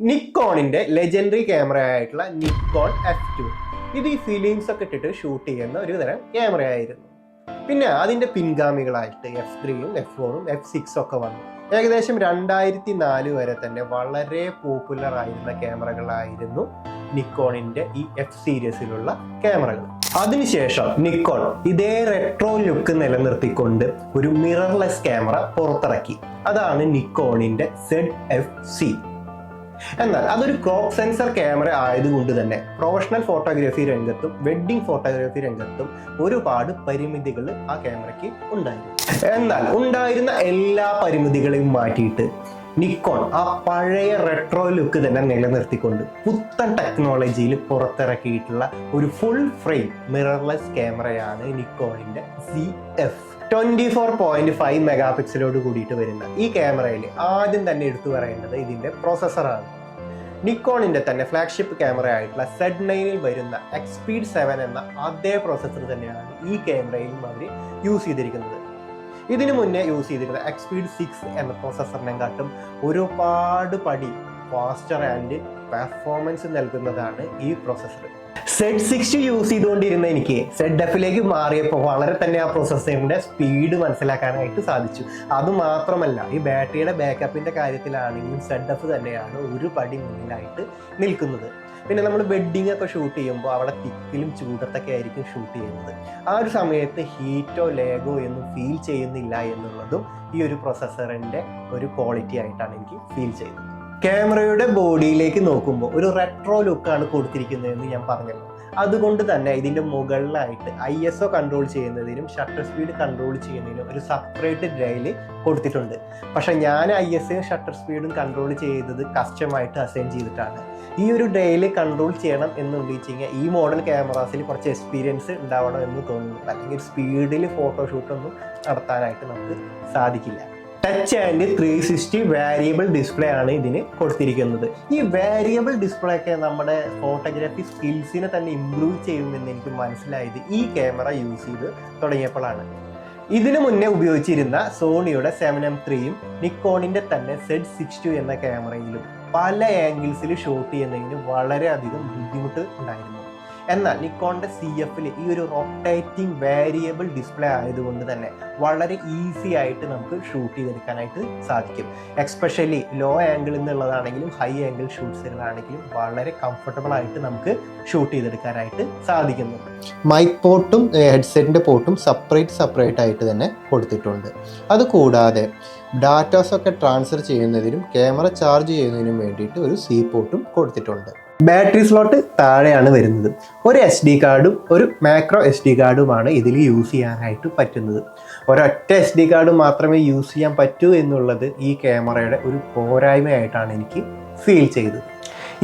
നിക്കോണിന്റെ legendary camera ആയിട്ടുള്ള Nikon F2. ഇത് ഈ ഫിലിംസ് ഒക്കെ ഇട്ടിട്ട് ഷൂട്ട് ചെയ്യുന്ന ഒരു തരം ക്യാമറയായിരുന്നു. പിന്നെ അതിന്റെ പിൻഗാമികളായിട്ട് F3യും F4ഉം F6 ഒക്കെ വന്നു. ഏകദേശം 2004 വരെ തന്നെ വളരെ പോപ്പുലർ ആയിരുന്ന ക്യാമറകളായിരുന്നു നിക്കോണിന്റെ ഈ F സീരീസിലുള്ള ക്യാമറകൾ. അതിനുശേഷം നിക്കോൺ ഇതേ റെട്രോ ലുക്ക് നിലനിർത്തിക്കൊണ്ട് ഒരു മിറർലെസ് ക്യാമറ പുറത്തിറക്കി. അതാണ് നിക്കോണിന്റെ ZF-C. എന്നാൽ അതൊരു ക്രോപ്പ് സെൻസർ ക്യാമറ ആയതുകൊണ്ട് തന്നെ പ്രൊഫഷണൽ ഫോട്ടോഗ്രാഫി രംഗത്തും വെഡ്ഡിംഗ് ഫോട്ടോഗ്രാഫി രംഗത്തും ഒരുപാട് പരിമിതികൾ ആ ക്യാമറയ്ക്ക് ഉണ്ടായിരുന്നു. എന്നാൽ ഉണ്ടായിരുന്ന എല്ലാ പരിമിതികളെയും മാറ്റിയിട്ട് നിക്കോൺ ആ പഴയ റെട്രോ ലുക്ക് തന്നെ നിലനിർത്തിക്കൊണ്ട് പുത്തൻ ടെക്നോളജിയിൽ പുറത്തിറക്കിയിട്ടുള്ള ഒരു ഫുൾ ഫ്രെയിം മിറർലെസ് ക്യാമറയാണ് നിക്കോണിന്റെ ZF. 24.5 മെഗാ പിക്സലോട് കൂടിയിട്ട് വരുന്ന ഈ ക്യാമറയിൽ ആദ്യം തന്നെ എടുത്തു പറയേണ്ടത് ഇതിന്റെ പ്രോസസ്സറാണ്. നിക്കോണിന്റെ തന്നെ ഫ്ലാഗ്ഷിപ്പ് ക്യാമറ ആയിട്ടുള്ള Z9ൽ വരുന്ന എക്സ്പീഡ് 7 എന്ന അതേ പ്രോസസ്സർ തന്നെയാണ് ഈ ക്യാമറയിലും അവർ യൂസ് ചെയ്തിരിക്കുന്നത്. ഇതിനു മുന്നേ യൂസ് ചെയ്തിരുന്ന എക്സ്പീഡ് 6 എന്ന പ്രോസസ്സറിനെക്കാട്ടും ഒരുപാട് പടി ഫാസ്റ്റർ ആൻഡ് പെർഫോമൻസ് നൽകുന്നതാണ് ഈ പ്രോസസ്സർ. Z60 യൂസ് ചെയ്തുകൊണ്ടിരുന്ന എനിക്ക് ZF-ലേക്ക് മാറിയപ്പോൾ വളരെ തന്നെ ആ പ്രോസസ്സറിന്റെ സ്പീഡ് മനസ്സിലാക്കാനായിട്ട് സാധിച്ചു. അതുമാത്രമല്ല, ഈ ബാറ്ററിയുടെ ബാക്കപ്പിന്റെ കാര്യത്തിലാണെങ്കിലും ZF തന്നെയാണ് ഒരു പടി മുന്നിലായിട്ട് നിൽക്കുന്നത്. പിന്നെ നമ്മൾ വെഡ്ഡിംഗ് ഒക്കെ ഷൂട്ട് ചെയ്യുമ്പോൾ അവിടെ തിക്കിലും ചൂടത്തൊക്കെ ആയിരിക്കും ഷൂട്ട് ചെയ്യുന്നത്. ആ ഒരു സമയത്ത് ഹീറ്റോ ലേഗോ ഒന്നും ഫീൽ ചെയ്യുന്നില്ല എന്നുള്ളതും ഈ ഒരു പ്രോസസ്സറിന്റെ ഒരു ക്വാളിറ്റി ആയിട്ടാണ് എനിക്ക് ഫീൽ ചെയ്തത്. ക്യാമറയുടെ ബോഡിയിലേക്ക് നോക്കുമ്പോൾ ഒരു റെട്രോ ലുക്കാണ് കൊടുത്തിരിക്കുന്നതെന്ന് ഞാൻ പറഞ്ഞല്ലോ. അതുകൊണ്ട് തന്നെ ഇതിൻ്റെ മുകളിലായിട്ട് ISO കൺട്രോൾ ചെയ്യുന്നതിനും ഷട്ടർ സ്പീഡ് കൺട്രോൾ ചെയ്യുന്നതിനും ഒരു സെപ്പറേറ്റ് ഡയൽ കൊടുത്തിട്ടുണ്ട്. പക്ഷെ ഞാൻ ISOയും ഷട്ടർ സ്പീഡും കൺട്രോൾ ചെയ്തത് കസ്റ്റമായിട്ട് അസൈൻ ചെയ്തിട്ടാണ്. ഈ ഒരു ഡയൽ കൺട്രോൾ ചെയ്യണം എന്നുണ്ട് വെച്ച് കഴിഞ്ഞാൽ ഈ മോഡൽ ക്യാമറാസിൽ കുറച്ച് എക്സ്പീരിയൻസ് ഉണ്ടാവണം എന്ന് തോന്നുന്നു. അല്ലെങ്കിൽ സ്പീഡിൽ ഫോട്ടോഷൂട്ടൊന്നും നടത്താനായിട്ട് നമുക്ക് സാധിക്കില്ല. ടച്ച് ആൻഡ് 360 വേരിയബിൾ ഡിസ്പ്ലേ ആണ് ഇതിന് കൊടുത്തിരിക്കുന്നത്. ഈ വേരിയബിൾ ഡിസ്പ്ലേ ഒക്കെ നമ്മുടെ ഫോട്ടോഗ്രാഫി സ്കിൽസിനെ തന്നെ ഇംപ്രൂവ് ചെയ്യുമെന്ന് എനിക്ക് മനസ്സിലായത് ഈ ക്യാമറ യൂസ് ചെയ്ത് തുടങ്ങിയപ്പോഴാണ്. ഇതിനു മുന്നേ ഉപയോഗിച്ചിരുന്ന സോണിയുടെ 7M3യും നിക്കോണിന്റെ തന്നെ Z60 എന്ന ക്യാമറയിലും പല ആംഗിൾസിൽ ഷൂട്ട് ചെയ്യുന്നതിന് വളരെയധികം ബുദ്ധിമുട്ട് ഉണ്ടായിരുന്നു. എന്നാൽ നിക്കോണിന്റെ CF-ൽ ഈ ഒരു റൊട്ടേറ്റിംഗ് വേരിയബിൾ ഡിസ്പ്ലേ ആയതുകൊണ്ട് തന്നെ വളരെ ഈസി ആയിട്ട് നമുക്ക് ഷൂട്ട് ചെയ്തെടുക്കാനായിട്ട് സാധിക്കും. എക്സ്പെഷ്യലി ലോ ആംഗിൾ എന്നുള്ളതാണെങ്കിലും ഹൈ ആംഗിൾ ഷൂട്ട്സുകളാണെങ്കിലും വളരെ കംഫർട്ടബിൾ ആയിട്ട് നമുക്ക് ഷൂട്ട് ചെയ്തെടുക്കാനായിട്ട് സാധിക്കുന്നു. മൈക്ക് പോർട്ടും ഹെഡ്സെറ്റിൻ്റെ പോർട്ടും സെപ്പറേറ്റ് ആയിട്ട് തന്നെ കൊടുത്തിട്ടുണ്ട്. അതുകൂടാതെ ഡാറ്റാസൊക്കെ ട്രാൻസ്ഫർ ചെയ്യുന്നതിനും ക്യാമറ ചാർജ് ചെയ്യുന്നതിനും വേണ്ടിയിട്ട് ഒരു C പോർട്ടും കൊടുത്തിട്ടുണ്ട്. ബാറ്ററി സ്ലോട്ട് താഴെയാണ് വരുന്നത്. ഒരു SD കാർഡും ഒരു മാക്രോ SD കാർഡുമാണ് ഇതിൽ യൂസ് ചെയ്യാനായിട്ട് പറ്റുന്നത്. ഒരൊറ്റ SD കാർഡ് മാത്രമേ യൂസ് ചെയ്യാൻ പറ്റൂ എന്നുള്ളത് ഈ ക്യാമറയുടെ ഒരു പോരായ്മയായിട്ടാണ് എനിക്ക് ഫീൽ ചെയ്തത്.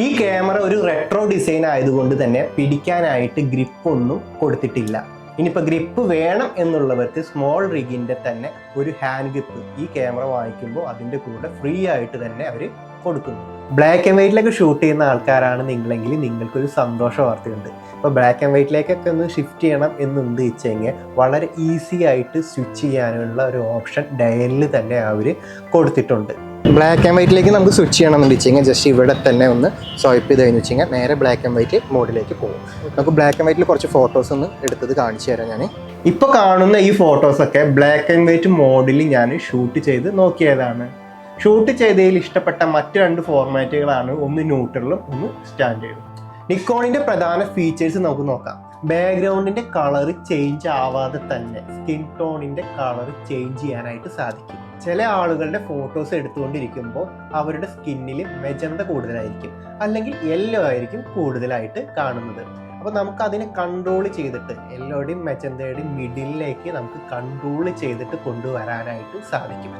ഈ ക്യാമറ ഒരു റെട്രോ ഡിസൈൻ ആയതുകൊണ്ട് തന്നെ പിടിക്കാനായിട്ട് ഗ്രിപ്പൊന്നും കൊടുത്തിട്ടില്ല. ഇനിയിപ്പോൾ ഗ്രിപ്പ് വേണം എന്നുള്ളവർക്ക് സ്മോൾ റിഗിൻ്റെ തന്നെ ഒരു ഹാൻഡ് ഗ്രിപ്പ് ഈ ക്യാമറ വാങ്ങിക്കുമ്പോൾ അതിൻ്റെ കൂടെ ഫ്രീ ആയിട്ട് തന്നെ അവർ കൊടുക്കുന്നു. ബ്ലാക്ക് ആൻഡ് വൈറ്റിലൊക്കെ ഷൂട്ട് ചെയ്യുന്ന ആൾക്കാരാണ് നിങ്ങളെങ്കിൽ നിങ്ങൾക്കൊരു സന്തോഷ വാർത്തയുണ്ട്. ഇപ്പോൾ ബ്ലാക്ക് ആൻഡ് വൈറ്റിലേക്കൊക്കെ ഒന്ന് ഷിഫ്റ്റ് ചെയ്യണം എന്നുണ്ട് വെച്ചെങ്കിൽ വളരെ ഈസി ആയിട്ട് സ്വിച്ച് ചെയ്യാനുള്ള ഒരു ഓപ്ഷൻ ഡയലിൽ തന്നെ അവർ കൊടുത്തിട്ടുണ്ട്. ബ്ലാക്ക് ആൻഡ് വൈറ്റിലേക്ക് നമുക്ക് സ്വിച്ച് ചെയ്യണമെന്ന് വെച്ച് ജസ്റ്റ് ഇവിടെ തന്നെ ഒന്ന് സ്വൈപ്പ് ചെയ്ത് കഴിഞ്ഞ് വെച്ച് കഴിഞ്ഞാൽ നേരെ ബ്ലാക്ക് ആൻഡ് വൈറ്റ് മോഡിലേക്ക് പോകും. നമുക്ക് ബ്ലാക്ക് ആൻഡ് വൈറ്റിൽ കുറച്ച് ഫോട്ടോസ് ഒന്ന് എടുത്തത് കാണിച്ചു തരാം. ഞാൻ ഇപ്പോൾ കാണുന്ന ഈ ഫോട്ടോസൊക്കെ ബ്ലാക്ക് ആൻഡ് വൈറ്റ് മോഡിൽ ഞാൻ ഷൂട്ട് ചെയ്ത് നോക്കിയതാണ്. ഷൂട്ട് ചെയ്തതിൽ ഇഷ്ടപ്പെട്ട മറ്റ് 2 ഫോർമാറ്റുകളാണ്, ഒന്ന് ന്യൂട്രലും ഒന്ന് സ്റ്റാൻഡേർഡും. നിക്കോണിന്റെ പ്രധാന ഫീച്ചേഴ്സ് നമുക്ക് നോക്കാം. ബാക്ക്ഗ്രൗണ്ടിന്റെ കളർ ചേഞ്ച് ആവാതെ തന്നെ സ്കിൻ ടോണിന്റെ കളർ ചേഞ്ച് ചെയ്യാനായിട്ട് സാധിക്കും. ചില ആളുകളുടെ ഫോട്ടോസ് എടുത്തുകൊണ്ടിരിക്കുമ്പോൾ അവരുടെ സ്കിന്നിൽ മെജന്ത കൂടുതലായിരിക്കും, അല്ലെങ്കിൽ യെല്ലോ ആയിരിക്കും കൂടുതലായിട്ട് കാണുന്നത്. അപ്പോൾ നമുക്ക് അതിനെ കൺട്രോൾ ചെയ്തിട്ട് യെല്ലോയുടെയും മെജന്തയുടെയും മിഡിലേക്ക് നമുക്ക് കൺട്രോൾ ചെയ്തിട്ട് കൊണ്ടുവരാനായിട്ട് സാധിക്കും.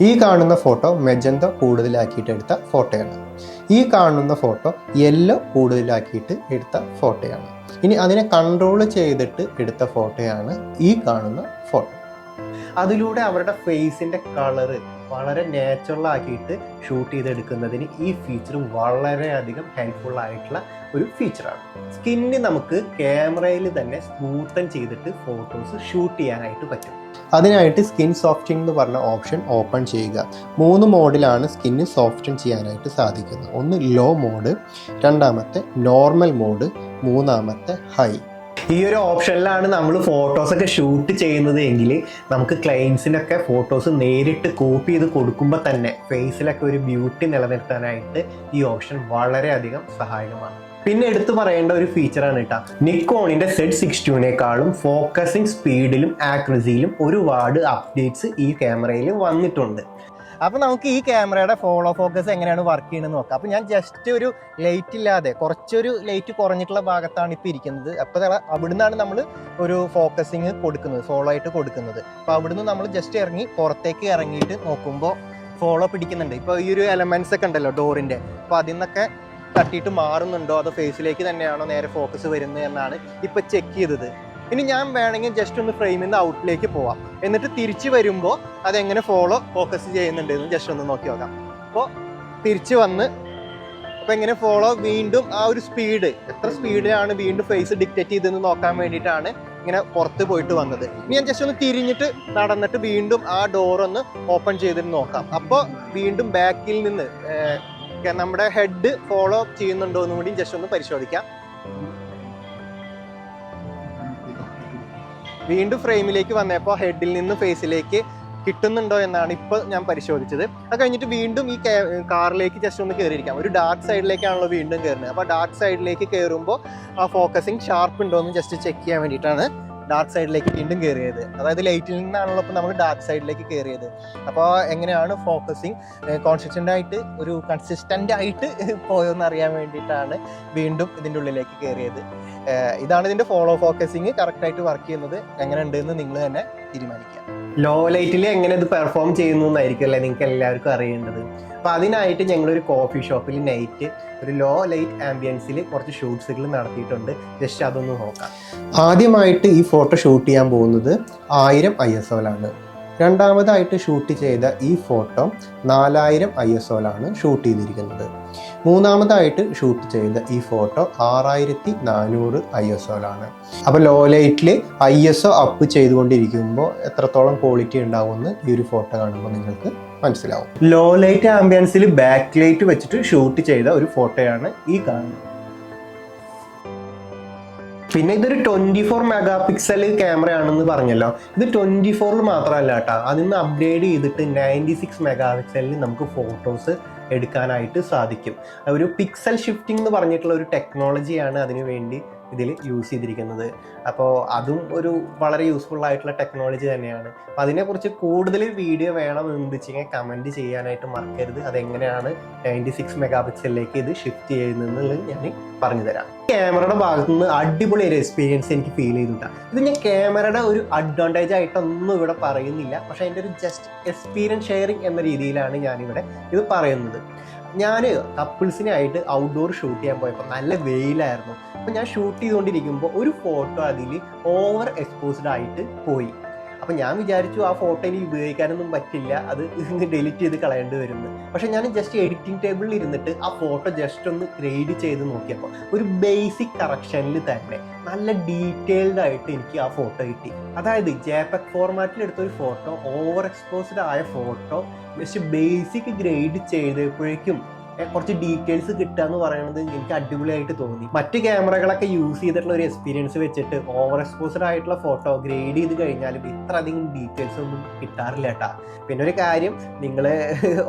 ഈ കാണുന്ന ഫോട്ടോ മെജന്ത കൂടുതലാക്കിയിട്ട് എടുത്ത ഫോട്ടോയാണ്. ഈ കാണുന്ന ഫോട്ടോ യെല്ലോ കൂടുതലാക്കിയിട്ട് എടുത്ത ഫോട്ടോയാണ്. ഇനി അതിനെ കൺട്രോൾ ചെയ്തിട്ട് എടുത്ത ഫോട്ടോയാണ് ഈ കാണുന്ന ഫോട്ടോ. അതിലൂടെ അവരുടെ ഫേസിൻ്റെ കളറ് വളരെ നാച്ചുറൽ ആക്കിയിട്ട് ഷൂട്ട് ചെയ്തെടുക്കുന്നതിന് ഈ ഫീച്ചർ വളരെയധികം ഹെൽപ്ഫുൾ ആയിട്ടുള്ള ഒരു ഫീച്ചറാണ്. സ്കിന്ന് നമുക്ക് ക്യാമറയിൽ തന്നെ സ്മൂത്തൻ ചെയ്തിട്ട് ഫോട്ടോസ് ഷൂട്ട് ചെയ്യാനായിട്ട് പറ്റും. അതിനായിട്ട് സ്കിൻ സോഫ്റ്റനിങ് എന്ന് പറഞ്ഞ ഓപ്ഷൻ ഓപ്പൺ ചെയ്യുക. 3 മോഡിലാണ് സ്കിന്ന് സോഫ്റ്റൻ ചെയ്യാനായിട്ട് സാധിക്കുന്നത്. ഒന്ന് ലോ മോഡ്, രണ്ടാമത്തെ നോർമൽ മോഡ്, മൂന്നാമത്തെ ഹൈ. ഈ ഒരു ഓപ്ഷനിലാണ് നമ്മൾ ഫോട്ടോസൊക്കെ ഷൂട്ട് ചെയ്യുന്നത് എങ്കിൽ നമുക്ക് ക്ലയൻസിനൊക്കെ ഫോട്ടോസ് നേരിട്ട് കോപ്പി ചെയ്ത് കൊടുക്കുമ്പോൾ തന്നെ ഫേസിലൊക്കെ ഒരു ബ്യൂട്ടി നിലനിർത്താനായിട്ട് ഈ ഓപ്ഷൻ വളരെയധികം സഹായകമാണ്. പിന്നെ എടുത്തു പറയേണ്ട ഒരു ഫീച്ചറാണ് കേട്ടോ, നിക്കോണിൻ്റെ Z62-നേക്കാളും ഫോക്കസിങ് സ്പീഡിലും ആക്യുറസിയിലും ഒരുപാട് അപ്ഡേറ്റ്സ് ഈ ക്യാമറയിൽ വന്നിട്ടുണ്ട്. അപ്പോൾ നമുക്ക് ഈ ക്യാമറയുടെ ഫോളോ ഫോക്കസ് എങ്ങനെയാണ് വർക്ക് ചെയ്യുന്നത് നോക്കാം. അപ്പോൾ ഞാൻ ജസ്റ്റ് ഒരു ലൈറ്റ് ഇല്ലാതെ കുറച്ചൊരു ലൈറ്റ് കുറഞ്ഞിട്ടുള്ള ഭാഗത്താണ് ഇപ്പോൾ ഇരിക്കുന്നത്. അപ്പോൾ അവിടുന്നാണ് നമ്മൾ ഒരു ഫോക്കസിങ് കൊടുക്കുന്നത്, ഫോളോ ആയിട്ട് കൊടുക്കുന്നത്. അപ്പോൾ അവിടുന്ന് നമ്മൾ ജസ്റ്റ് ഇറങ്ങി പുറത്തേക്ക് ഇറങ്ങിയിട്ട് നോക്കുമ്പോൾ ഫോളോ പിടിക്കുന്നുണ്ട്. ഇപ്പോൾ ഈ ഒരു എലമെൻറ്റ്സ് ഒക്കെ ഉണ്ടല്ലോ ഡോറിൻ്റെ, അപ്പോൾ അതിൽ നിന്നൊക്കെ തട്ടിയിട്ട് മാറുന്നുണ്ടോ അതോ ഫേസിലേക്ക് തന്നെയാണോ നേരെ ഫോക്കസ് വരുന്നത് എന്നാണ് ഇപ്പോൾ ചെക്ക് ചെയ്തത്. ഇനി ഞാൻ വേണമെങ്കിൽ ജസ്റ്റ് ഒന്ന് ഫ്രെയിമിൽ നിന്ന് ഔട്ടിലേക്ക് പോവാം, എന്നിട്ട് തിരിച്ച് വരുമ്പോൾ അതെങ്ങനെ ഫോക്കസ് ചെയ്യുന്നുണ്ട് എന്ന് ജസ്റ്റ് ഒന്ന് നോക്കി നോക്കാം. അപ്പോൾ തിരിച്ച് വന്ന് അപ്പോൾ എങ്ങനെ വീണ്ടും ആ ഒരു സ്പീഡ് എത്ര സ്പീഡിലാണ് വീണ്ടും ഫേസ് ഡിക്റ്റേറ്റ് ചെയ്തെന്ന് നോക്കാൻ വേണ്ടിയിട്ടാണ് ഇങ്ങനെ പുറത്ത് പോയിട്ട് വന്നത്. ഇനി ഞാൻ ജസ്റ്റ് ഒന്ന് തിരിഞ്ഞിട്ട് നടന്നിട്ട് വീണ്ടും ആ ഡോറൊന്ന് ഓപ്പൺ ചെയ്തിട്ട് നോക്കാം. അപ്പോൾ വീണ്ടും ബാക്കിൽ നിന്ന് നമ്മുടെ ഹെഡ് ഫോളോ ചെയ്യുന്നുണ്ടോ എന്നും കൂടി ജസ്റ്റ് ഒന്ന് പരിശോധിക്കാം. വീണ്ടും ഫ്രെയിമിലേക്ക് വന്നപ്പോൾ ഹെഡിൽ നിന്ന് ഫേസിലേക്ക് കിട്ടുന്നുണ്ടോ എന്നാണ് ഇപ്പോൾ ഞാൻ പരിശോധിച്ചത്. അത് കഴിഞ്ഞിട്ട് വീണ്ടും ഈ കാറിലേക്ക് ജസ്റ്റ് ഒന്ന് കയറിയിരിക്കാം. ഒരു ഡാർക്ക് സൈഡിലേക്കാണല്ലോ വീണ്ടും കയറുന്നത്. അപ്പോൾ ഡാർക്ക് സൈഡിലേക്ക് കയറുമ്പോൾ ആ ഫോക്കസിങ് ഷാർപ്പ് ഉണ്ടോ എന്ന് ജസ്റ്റ് ചെക്ക് ചെയ്യാൻ വേണ്ടിയിട്ടാണ് ഡാർക്ക് സൈഡിലേക്ക് വീണ്ടും കയറിയത്. അതായത് ലൈറ്റിൽ നിന്നാണല്ലോ ഇപ്പോൾ നമ്മൾ ഡാർക്ക് സൈഡിലേക്ക് കയറിയത്. അപ്പോൾ എങ്ങനെയാണ് ഫോക്കസിങ് കൺസിസ്റ്റൻ്റ് ആയിട്ട് പോയോന്ന് അറിയാൻ വേണ്ടിയിട്ടാണ് വീണ്ടും ഇതിൻ്റെ ഉള്ളിലേക്ക് കയറിയത്. ഇതാണ് ഇതിൻ്റെ ഫോളോ ഫോക്കസിങ് കറക്റ്റായിട്ട് വർക്ക് ചെയ്യുന്നത്. എങ്ങനെ ഉണ്ടെന്ന് നിങ്ങൾ തന്നെ തീരുമാനിക്കുക. ലോ ലൈറ്റിൽ എങ്ങനെ ഇത് പെർഫോം ചെയ്യുന്നു എന്നായിരിക്കും അല്ലേ നിങ്ങൾക്ക് എല്ലാവർക്കും അറിയേണ്ടത്. അപ്പോൾ അതിനായിട്ട് ഞങ്ങളൊരു കോഫി ഷോപ്പിൽ നൈറ്റ് ഒരു ലോ ലൈറ്റ് ആംബിയൻസിൽ കുറച്ച് ഷൂട്ട്സുകൾ നടത്തിയിട്ടുണ്ട്. ജസ്റ്റ് അതൊന്ന് നോക്കാം. ആദ്യമായിട്ട് ഈ ഫോട്ടോ ഷൂട്ട് ചെയ്യാൻ പോകുന്നത് 1000 ISOയിലാണ്. രണ്ടാമതായിട്ട് ഷൂട്ട് ചെയ്ത ഈ ഫോട്ടോ 4000 ISOയിലാണ് ഷൂട്ട് ചെയ്തിരിക്കുന്നത്. മൂന്നാമതായിട്ട് ഷൂട്ട് ചെയ്ത ഈ ഫോട്ടോ 6400 ISOയിലാണ്. അപ്പോൾ ലോ ലൈറ്റിൽ ISO അപ്പ് ചെയ്തുകൊണ്ടിരിക്കുമ്പോൾ എത്രത്തോളം ക്വാളിറ്റി ഉണ്ടാവുമെന്ന് ഈ ഒരു ഫോട്ടോ കാണുമ്പോൾ നിങ്ങൾക്ക് മനസ്സിലാവും. ലോ ലൈറ്റ് ആംബിയൻസിൽ ബാക്ക് ലൈറ്റ് വെച്ചിട്ട് ഷൂട്ട് ചെയ്ത ഒരു ഫോട്ടോയാണ് ഈ കാണുന്നത്. പിന്നെ ഇതൊരു 24 മെഗാ പിക്സൽ ക്യാമറയാണെന്ന് പറഞ്ഞല്ലോ. ഇത് 24 മാത്രമല്ല കേട്ടോ, അതിൽ നിന്ന് അപ്ഗ്രേഡ് ചെയ്തിട്ട് 96 മെഗാ പിക്സലിൽ നമുക്ക് ഫോട്ടോസ് എടുക്കാനായിട്ട് സാധിക്കും. ഒരു പിക്സൽ ഷിഫ്റ്റിംഗ് എന്ന് പറഞ്ഞിട്ടുള്ള ഒരു ടെക്നോളജിയാണ് അതിനു വേണ്ടി ഇതിൽ യൂസ് ചെയ്തിരിക്കുന്നത്. അപ്പോൾ അതും ഒരു വളരെ യൂസ്ഫുൾ ആയിട്ടുള്ള ടെക്നോളജി തന്നെയാണ്. അപ്പോൾ അതിനെക്കുറിച്ച് കൂടുതൽ വീഡിയോ വേണമെന്ന് വെച്ചാൽ കമൻറ്റ് ചെയ്യാനായിട്ട് മറക്കരുത്. അതെങ്ങനെയാണ് 96 മെഗാ പിക്സലിലേക്ക് ഇത് ഷിഫ്റ്റ് ചെയ്യുന്നതെന്നുള്ളത് ഞാൻ പറഞ്ഞു തരാം. ക്യാമറയുടെ ഭാഗത്തു നിന്ന് അടിപൊളി ഒരു എക്സ്പീരിയൻസ് എനിക്ക് ഫീൽ ചെയ്തിട്ടാണ്. ഇത് ഞാൻ ക്യാമറയുടെ ഒരു അഡ്വാൻറ്റേജ് ആയിട്ടൊന്നും ഇവിടെ പറയുന്നില്ല, പക്ഷേ എൻ്റെ ഒരു ജസ്റ്റ് എക്സ്പീരിയൻസ് ഷെയറിങ് എന്ന രീതിയിലാണ് ഞാനിവിടെ ഇത് പറയുന്നത്. ഞാൻ കപ്പിൾസിനായിട്ട് ഔട്ട്ഡോർ ഷൂട്ട് ചെയ്യാൻ പോയപ്പോൾ നല്ല വെയിലായിരുന്നു. അപ്പോൾ ഞാൻ ഷൂട്ട് ചെയ്തുകൊണ്ടിരിക്കുമ്പോൾ ഒരു ഫോട്ടോ അതിൽ ഓവർ എക്സ്പോസ്ഡ് ആയിട്ട് പോയി. അപ്പോൾ ഞാൻ വിചാരിച്ചു ആ ഫോട്ടോ ഇനി ഉപയോഗിക്കാനൊന്നും പറ്റില്ല, അത് ഡിലീറ്റ് ചെയ്ത് കളയേണ്ടി വരുന്നു. പക്ഷേ ഞാൻ ജസ്റ്റ് എഡിറ്റിംഗ് ടേബിളിൽ ഇരുന്നിട്ട് ആ ഫോട്ടോ ജസ്റ്റ് ഒന്ന് ഗ്രേഡ് ചെയ്ത് നോക്കിയപ്പോൾ ഒരു ബേസിക് കറക്ഷനിൽ തന്നെ നല്ല ഡീറ്റെയിൽഡ് ആയിട്ട് എനിക്ക് ആ ഫോട്ടോ കിട്ടി. അതായത് JPEG ഫോർമാറ്റിൽ എടുത്തൊരു ഫോട്ടോ, ഓവർ എക്സ്പോസ്ഡ് ആയ ഫോട്ടോ ജസ്റ്റ് ബേസിക് ഗ്രേഡ് ചെയ്തപ്പോഴേക്കും കുറച്ച് ഡീറ്റെയിൽസ് കിട്ടുക എന്ന് പറയുന്നത് എനിക്ക് അടിപൊളിയായിട്ട് തോന്നി. മറ്റ് ക്യാമറകളൊക്കെ യൂസ് ചെയ്തിട്ടുള്ള ഒരു എക്സ്പീരിയൻസ് വെച്ചിട്ട് ഓവർ എക്സ്പോസ്ഡ് ആയിട്ടുള്ള ഫോട്ടോ ഗ്രേഡ് ചെയ്ത് കഴിഞ്ഞാലും ഇത്ര അധികം ഡീറ്റെയിൽസ് ഒന്നും കിട്ടാറില്ല കേട്ടോ. പിന്നെ ഒരു കാര്യം, നിങ്ങൾ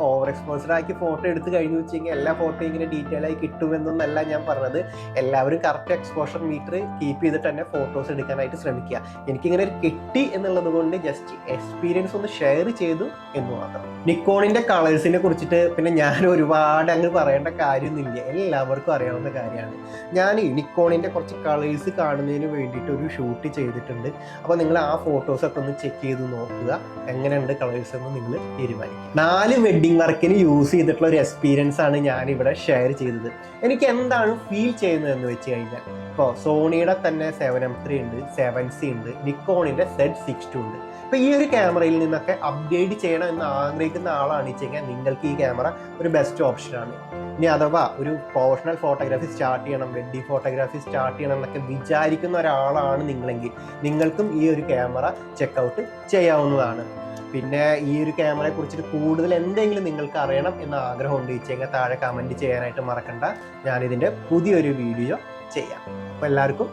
ഓവർ എക്സ്പോസ്ഡ് ആക്കി ഫോട്ടോ എടുത്ത് കഴിഞ്ഞു വെച്ചെങ്കിൽ എല്ലാ ഫോട്ടോ ഇങ്ങനെ ഡീറ്റെയിൽ ആയി കിട്ടുമെന്നൊന്നല്ല ഞാൻ പറഞ്ഞത്. എല്ലാവരും കറക്റ്റ് എക്സ്പോഷർ മീറ്റർ കീപ്പ് ചെയ്തിട്ട് തന്നെ ഫോട്ടോസ് എടുക്കാനായിട്ട് ശ്രമിക്കുക. എനിക്കിങ്ങനെ ഒരു കിട്ടി എന്നുള്ളത് കൊണ്ട് ജസ്റ്റ് എക്സ്പീരിയൻസ് ഒന്ന് ഷെയർ ചെയ്തു എന്ന് മാത്രം. നിക്കോണിൻ്റെ കളേഴ്സിനെ കുറിച്ചിട്ട് പിന്നെ ഞാൻ ഒരുപാട് അങ്ങ് പറയേണ്ട കാര്യമൊന്നുമില്ല, എല്ലാവർക്കും അറിയാവുന്ന കാര്യമാണ്. ഞാൻ നിക്കോണിൻ്റെ കുറച്ച് കളേഴ്സ് കാണുന്നതിന് വേണ്ടിയിട്ട് ഒരു ഷൂട്ട് ചെയ്തിട്ടുണ്ട്. അപ്പോൾ നിങ്ങൾ ആ ഫോട്ടോസൊക്കെ ഒന്ന് ചെക്ക് ചെയ്ത് നോക്കുക, എങ്ങനെയുണ്ട് കളേഴ്സ് എന്ന് നിങ്ങൾ തീരുമാനിക്കും. 4 വെഡ്ഡിങ് വർക്കിന് യൂസ് ചെയ്തിട്ടുള്ള ഒരു എക്സ്പീരിയൻസ് ആണ് ഞാനിവിടെ ഷെയർ ചെയ്തത്. എനിക്ക് എന്താണ് ഫീൽ ചെയ്യുന്നതെന്ന് വെച്ച് കഴിഞ്ഞാൽ, ഇപ്പോൾ സോണിയുടെ തന്നെ 7M3 ഉണ്ട്, 7C ഉണ്ട്, നിക്കോണിൻ്റെ Z6II ഉണ്ട്. അപ്പോൾ ഈ ഒരു ക്യാമറയിൽ നിന്നൊക്കെ അപ്ഗ്രേഡ് ചെയ്യണം എന്ന് ആഗ്രഹിക്കുന്ന ആളാണ് വെച്ചാൽ നിങ്ങൾക്ക് ഈ ക്യാമറ ഒരു ബെസ്റ്റ് ഓപ്ഷനാണ്. ഇനി അഥവാ ഒരു പ്രൊഫഷണൽ ഫോട്ടോഗ്രാഫി സ്റ്റാർട്ട് ചെയ്യണം, വെഡ്ഡിങ് ഫോട്ടോഗ്രാഫി സ്റ്റാർട്ട് ചെയ്യണം എന്നൊക്കെ വിചാരിക്കുന്ന ഒരാളാണ് നിങ്ങളെങ്കിൽ നിങ്ങൾക്കും ഈ ഒരു ക്യാമറ ചെക്കൗട്ട് ചെയ്യാവുന്നതാണ്. പിന്നെ ഈ ഒരു ക്യാമറയെ കുറിച്ചിട്ട് കൂടുതൽ എന്തെങ്കിലും നിങ്ങൾക്ക് അറിയണം എന്ന ആഗ്രഹം ഉണ്ട് വെച്ചാൽ താഴെ കമൻറ്റ് ചെയ്യാനായിട്ട് മറക്കണ്ട. ഞാനിതിൻ്റെ പുതിയൊരു വീഡിയോ ചെയ്യാം. അപ്പോൾ എല്ലാവർക്കും